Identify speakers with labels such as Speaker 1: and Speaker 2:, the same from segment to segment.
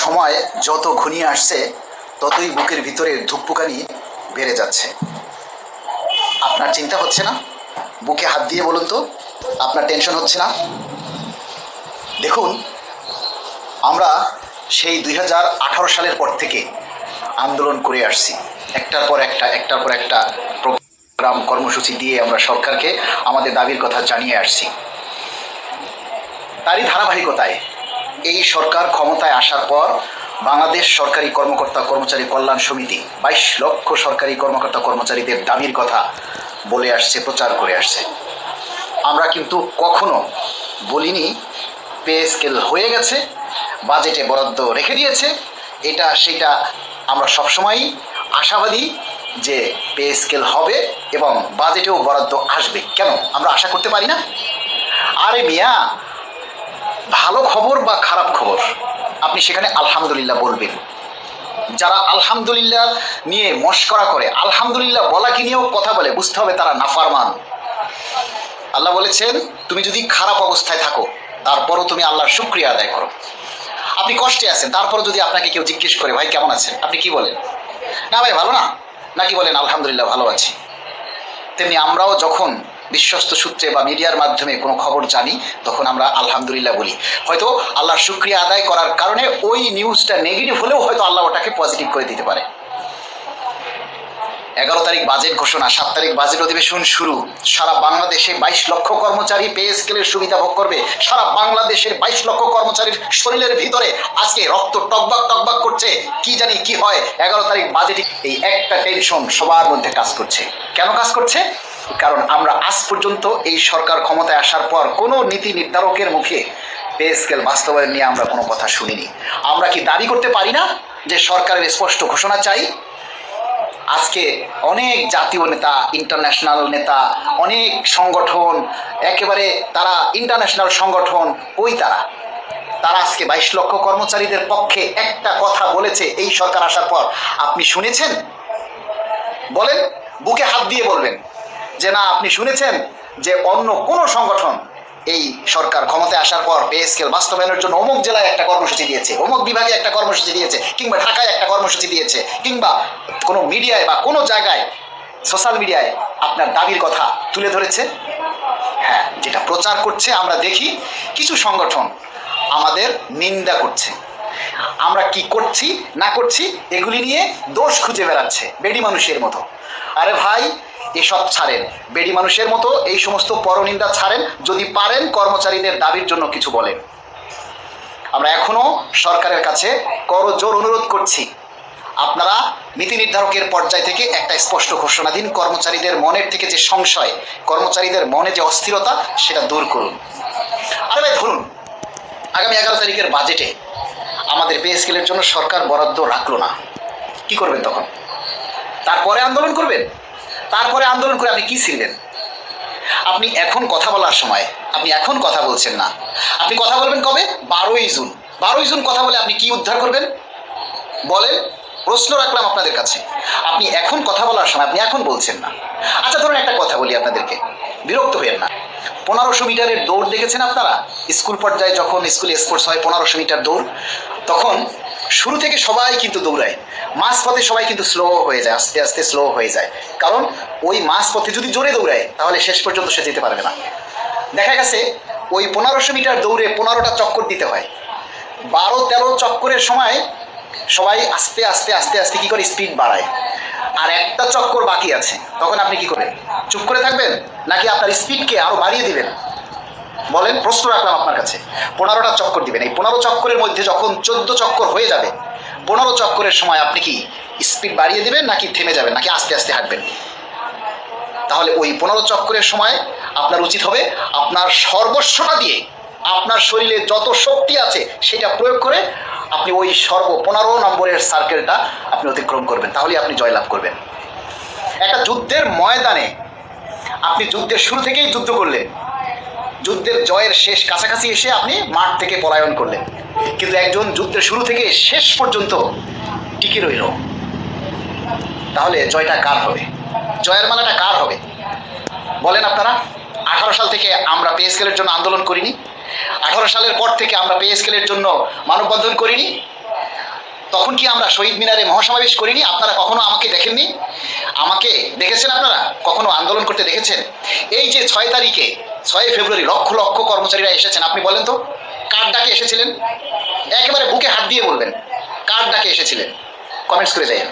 Speaker 1: সময় যত ঘনিয়ে আসছে ততই বুকের ভিতরে ধুকপুকানি বেড়ে যাচ্ছে। আপনার চিন্তা হচ্ছে না? বুকে হাত দিয়ে বলুন তো, আপনার টেনশন হচ্ছে না? দেখুন, আমরা সেই 2018 সালের পর থেকে আন্দোলন করে আসছি, একটার পর একটা প্রোগ্রাম কর্মসূচি দিয়ে আমরা সরকারকে আমাদের দাবির কথা জানিয়ে আসছি। তারই ধারাবাহিকতায় এই সরকার ক্ষমতায় আসার পর বাংলাদেশ সরকারি কর্মকর্তা কর্মচারী কল্যাণ সমিতি 22 লক্ষ সরকারি কর্মকর্তা কর্মচারীদের দাবির কথা বলে আসছে, প্রচার করে আসছে। আমরা কিন্তু কখনো বলিনি পে স্কেল হয়ে গেছে, বাজেটে বরাদ্দ রেখে দিয়েছে, এটা সেটা। আমরা সবসময়ই আশাবাদী যে পে স্কেল হবে এবং বাজেটেও বরাদ্দ আসবে। কেন আমরা আশা করতে পারি না? আরে মিয়া, ভালো খবর বা খারাপ খবর আপনি সেখানে আলহামদুলিল্লাহ বলবেন। যারা আলহামদুলিল্লাহ নিয়ে মস্করা করে, আলহামদুলিল্লাহ বলাকে নিয়েও কথা বলে, বুঝতে হবে তারা নাফরমান। আল্লাহ বলেছেন, তুমি যদি খারাপ অবস্থায় থাকো তারপরও তুমি আল্লাহর শুকরিয়া আদায় করো। আপনি কষ্টে আছেন, তারপরও যদি আপনাকে কেউ জিজ্ঞেস করে ভাই কেমন আছেন, আপনি কি বলেন? না ভাই ভালো না, নাকি বলেন আলহামদুলিল্লাহ ভালো আছি? তেমনি আমরাও যখন বিশ্বস্ত সূত্রে বা মিডিয়ার মাধ্যমে কোনো খবর জানি তখন আমরা আলহামদুলিল্লাহ বলি। হয়তো আল্লাহর শুকরিয়া আদায় করার কারণে ওই নিউজটা নেগেটিভ হলেও হয়তো আল্লাহ ওটাকে পজিটিভ করে দিতে পারে। 11 তারিখ বাজেট ঘোষণা, 7 তারিখ বাজেট অধিবেশন শুরু। সারা বাংলাদেশে 22 লক্ষ কর্মচারী পে স্কেলের সুবিধা ভোগ করবে। সারা বাংলাদেশের 22 লক্ষ কর্মচারীর শরীরের ভিতরে আজকে রক্ত টকবাক টকবাক করছে, কি জানি কি হয় 11 তারিখ বাজেটে। এই একটা টেনশন সবার মধ্যে কাজ করছে। কেন কাজ করছে? কারণ আমরা আজ পর্যন্ত এই সরকার ক্ষমতায় আসার পর কোনো নীতি নির্ধারকের মুখে পে স্কেল বাস্তবায়ন নিয়ে আমরা কোনো কথা শুনিনি। আমরা কি দাবি করতে পারি না যে সরকারের স্পষ্ট ঘোষণা চাই? আজকে অনেক জাতীয় নেতা, ইন্টারন্যাশনাল নেতা, অনেক সংগঠন, একেবারে তারা ইন্টারন্যাশনাল সংগঠন, তারা আজকে 22 লক্ষ কর্মচারীদের পক্ষে একটা কথা বলেছে এই সরকার আসার পর। আপনি শুনেছেন? বলেন, বুকে হাত দিয়ে বলবেন যে না আপনি শুনেছেন যে অন্য কোনো সংগঠন এই সরকার ক্ষমতায় আসার পর পে স্কেল বাস্তবায়নের জন্য অমুক জেলায় একটা কর্মসূচি দিয়েছে, অমুক বিভাগে একটা কর্মসূচি দিয়েছে, কিংবা ঢাকায় একটা কর্মসূচি দিয়েছে, কিংবা কোনো মিডিয়ায় বা কোনো জায়গায় সোশ্যাল মিডিয়ায় আপনার দাবির কথা তুলে ধরেছে? হ্যাঁ, যেটা প্রচার করছে আমরা দেখি কিছু সংগঠন আমাদের নিন্দা করছে। আমরা কি করছি না করছি এগুলি নিয়ে দোষ খুঁজে বেড়াচ্ছে বেডি মানুষের মতো। আরে ভাই, এসব ছাড়েন, বেডি মানুষের মতো এই সমস্ত পরনিন্দা ছাড়েন। যদি পারেন কর্মচারীদের দাবির জন্য কিছু বলেন। আমরা এখনো সরকারের কাছে করজোর অনুরোধ করছি, আপনারা নীতি নির্ধারকের পর্যায় থেকে একটা স্পষ্ট ঘোষণা দিন। কর্মচারীদের মনের থেকে যে সংশয়, কর্মচারীদের মনে যে অস্থিরতা, সেটা দূর করুন। আরে ভাই ধরুন, আগামী 11 তারিখের বাজেটে আমাদের পে স্কেলের জন্য সরকার বরাদ্দ রাখলো না, কি করবেন তখন? তারপরে আন্দোলন করবেন? তারপরে আন্দোলন করে আপনি কি ছিলেন? আপনি এখন কথা বলার সময় আপনি এখন কথা বলছেন না, আপনি কথা বলবেন কবে? 12ই জুন। 12ই জুন কথা বলে আপনি কি উদ্ধার করবেন বলেন? প্রশ্ন রাখলাম আপনাদের কাছে। আপনি এখন কথা বলার সময় আপনি এখন বলছেন না। আচ্ছা ধরুন একটা কথা বলি আপনাদেরকে, বিরক্ত হবেন না। 1500 মিটারের দৌড় দেখেছেন আপনারা? স্কুল পর্যায়ে যখন স্কুল স্পোর্টস হয় 1500 মিটার দৌড়, তখন শুরু থেকে সবাই কিন্তু দৌড়ায়, মাঝপথে সবাই কিন্তু স্লো হয়ে যায়, আস্তে আস্তে স্লো হয়ে যায়। কারণ ওই মাঝপথে যদি জোরে দৌড়ায় তাহলে শেষ পর্যন্ত সে যেতে পারবে না। দেখা গেছে ওই 1500 মিটার দৌড়ে 15টা চক্কর দিতে হয়। 12-13 চক্করের সময় সবাই আস্তে আস্তে আস্তে আস্তে কি করে স্পিড বাড়ায়, আর একটা চক্কর বাকি আছে, তখন আপনি কি করেন? চুপ করে থাকবেন নাকি আপনার স্পিডকে আরো বাড়িয়ে দিবেন? বলেন, প্রশ্ন রাখলাম আপনার কাছে। 15টা চক্কর দিবেন, এই 15 চক্করের মধ্যে যখন 14 চক্কর হয়ে যাবে, 15 চক্করের সময় আপনি কি স্পিড বাড়িয়ে দিবেন নাকি থেমে যাবেন নাকি আস্তে আস্তে হাঁটবেন? তাহলে ওই 15 চক্করের সময় আপনার উচিত হবে আপনার সর্বস্বটা দিয়ে, আপনার শরীরে যত শক্তি আছে সেটা প্রয়োগ করে আপনি ওই 15 নম্বরের সার্কেলটা আপনি অতিক্রম করবেন, তাহলে আপনি জয়লাভ করবেন। একটা যুদ্ধের ময়দানে আপনি যুদ্ধের শুরু থেকেই যুদ্ধ করলেন, যুদ্ধের জয়ের শেষ কাছাকাছি এসে আপনি মাঠ থেকে পলায়ন করলেন, কিন্তু একজন যুদ্ধের শুরু থেকে শেষ পর্যন্ত টিকে রইল, তাহলে জয়টা কার হবে? জয়ের মালাটা কার হবে বলেন আপনারা? 18 সাল থেকে আমরা পে স্কেলের জন্য আন্দোলন করিনি? 18 সালের পর থেকে আমরা পে স্কেলের জন্য মানববন্ধন করিনি? তখন কি আমরা শহীদ মিনারে মহাসমাবেশ করিনি? আপনারা কখনো আমাকে দেখেননি? আমাকে দেখেছেন? আপনারা কখনো আন্দোলন করতে দেখেছেন? এই যে 6 ফেব্রুয়ারি লক্ষ লক্ষ কর্মচারীরা এসেছেন, আপনি বলেন তো কার ডাকে এসেছিলেন? একেবারে বুকে হাত দিয়ে বলবেন কার ডাকে এসেছিলেন, কমেন্টস করে যাইয়েন।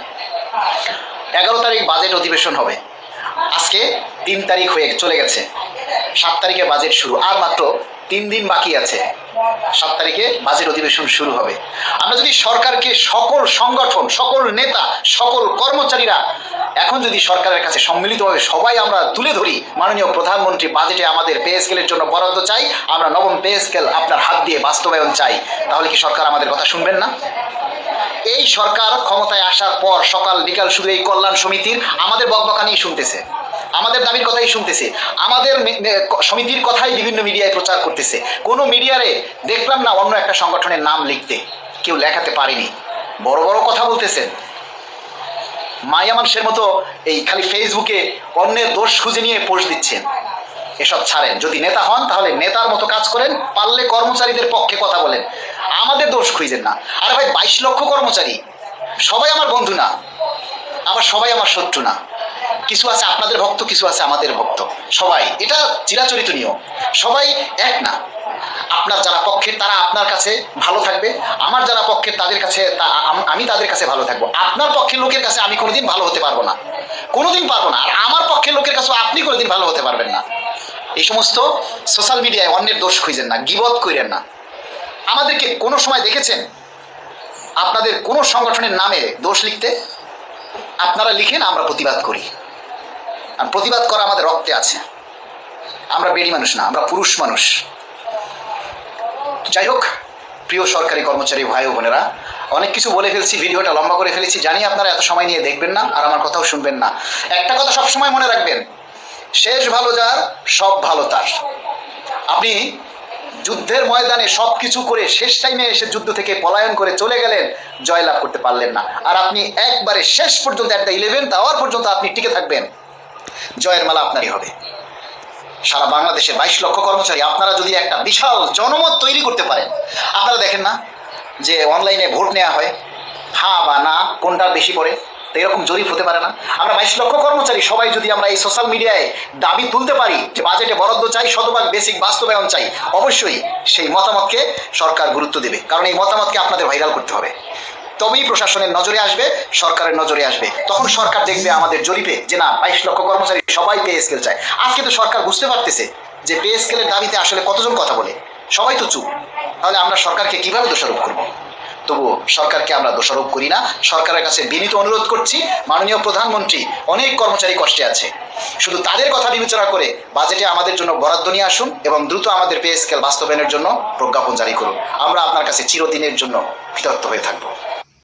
Speaker 1: 11 তারিখ বাজেট অধিবেশন হবে, আজকে 3 তারিখ হয়ে চলে গেছে, 7 তারিখে বাজেট শুরু, আর মাত্র 3 দিন বাকি আছে, 7 তারিখে বাজেট অধিবেশন শুরু হবে। আমরা যদি সরকারকে, সকল সংগঠন, সকল নেতা, সকল কর্মচারীরা এখন যদি সরকারের কাছে সম্মিলিতভাবে সবাই আমরা তুলে ধরি, মাননীয় প্রধানমন্ত্রী বাজেটে আমাদের পে স্কেলের জন্য বরাদ্দ চাই, আমরা নবম পে স্কেল আপনার হাত দিয়ে বাস্তবায়ন চাই, তাহলে কি সরকার আমাদের কথা শুনবেন না? এই সরকার ক্ষমতায় আসার পর সকাল বিকাল শুধু এই কল্যাণ সমিতির আমাদের বকবকানি শুনতেছে, আমাদের দাবির কথাই শুনতেছে, আমাদের সমিতির কথাই বিভিন্ন মিডিয়ায় প্রচার করতেছে। কোনো মিডিয়ারে দেখলাম না অন্য একটা সংগঠনের নাম লিখতে, কেউ লেখাতে পারেনি। বড় বড় কথা বলতেছেন, মায়া মানুষের মতো এই খালি ফেসবুকে অন্যের দোষ খুঁজে নিয়ে পোস্ট দিচ্ছেন। এসব ছাড়েন, যদি নেতা হন তাহলে নেতার মতো কাজ করেন, পারলে কর্মচারীদের পক্ষে কথা বলেন, আমাদের দোষ খুঁজেন না। আরে ভাই 22 লক্ষ কর্মচারী, সবাই আমার বন্ধু না, আবার সবাই আমার শত্রু না। কিছু আছে আপনাদের ভক্ত, কিছু আছে আমাদের ভক্ত, সবাই, এটা চিরাচরিত নিয়ম, সবাই এক না। আপনার যারা পক্ষের তারা আপনার কাছে ভালো থাকবে, আমার যারা পক্ষের তাদের কাছে আমি তাদের কাছে ভালো থাকবো। আপনার পক্ষের লোকের কাছে আমি কোনোদিন ভালো হতে পারবো না, কোনোদিন পারবো না, আর আমার পক্ষের লোকের কাছে আপনি কোনোদিন ভালো হতে পারবেন না। এই সমস্ত সোশ্যাল মিডিয়ায় অন্যের দোষ খুঁজেন না, গীবত কইরেন না। আমাদেরকে কোনো সময় দেখেছেন আপনাদের কোনো সংগঠনের নামে দোষ লিখতে? আপনারা লিখেন, আমরা প্রতিবাদ করি, আর প্রতিবাদ করা আমাদের রক্তে আছে। আমরা বেড়ি মানুষ না, আমরা পুরুষ মানুষ। যাই হোক, প্রিয় সরকারি কর্মচারী ভাই ও বোনেরা, অনেক কিছু বলে ফেলছি, ভিডিওটা লম্বা করে ফেলেছি, জানি আপনারা এত সময় নিয়ে দেখবেন না আর আমার কথাও শুনবেন না। একটা কথা সবসময় মনে রাখবেন, শেষ ভালো যার সব ভালো তার। আপনি যুদ্ধের ময়দানে সব কিছু করে শেষ টাইমে এসে যুদ্ধ থেকে পলায়ন করে চলে গেলেন, জয়লাভ করতে পারলেন না, আর আপনি একবারে শেষ পর্যন্ত একটা 11th আওয়ার পর্যন্ত আপনি টিকে থাকবেন, জয়ের মালা আপনারই হবে। সারা বাংলাদেশের 22 লক্ষ কর্মচারী, আপনারা যদি একটা বিশাল জনমত তৈরি করতে পারেন, আপনারা দেখেন না যে অনলাইনে ভোট নেওয়া হয়, হ্যাঁ বা না কোনটা বেশি পড়ে, তো এরকম জরিপ হতে পারে না? আমরা 22 লক্ষ কর্মচারী সবাই যদি আমরা এই সোশ্যাল মিডিয়ায় দাবি তুলতে পারি যে বাজেটে বরাদ্দ চাই, শতভাগ বেসিক বাস্তবায়ন চাই, অবশ্যই সেই মতামতকে সরকার গুরুত্ব দেবে, কারণ এই মতামতকে আপনাদের ভাইরাল করতে হবে, তবেই প্রশাসনের নজরে আসবে, সরকারের নজরে আসবে। তখন সরকার দেখবে আমাদের জরিপে যে না, 22 লক্ষ কর্মচারী সবাই পে স্কেল চায়। আজকে তো সরকার বুঝতে পারতেছে যে পে স্কেলের দাবিতে আসলে কতজন কথা বলে, সবাই তো চুপ, তাহলে আমরা সরকারকে কিভাবে দোষারোপ করব? তবুও সরকারকে আমরা দোষারোপ করি না, সরকারের কাছে বিনীত অনুরোধ করছি, মাননীয় প্রধানমন্ত্রী, অনেক কর্মচারী কষ্টে আছে, শুধু তাদের কথা বিবেচনা করে বাজেটে আমাদের জন্য বরাদ্দ নিয়ে আসুন এবং দ্রুত আমাদের পে স্কেল বাস্তবায়নের জন্য প্রজ্ঞাপন জারি করুন। আমরা আপনার কাছে চিরদিনের জন্য কৃতজ্ঞ হয়ে থাকবো।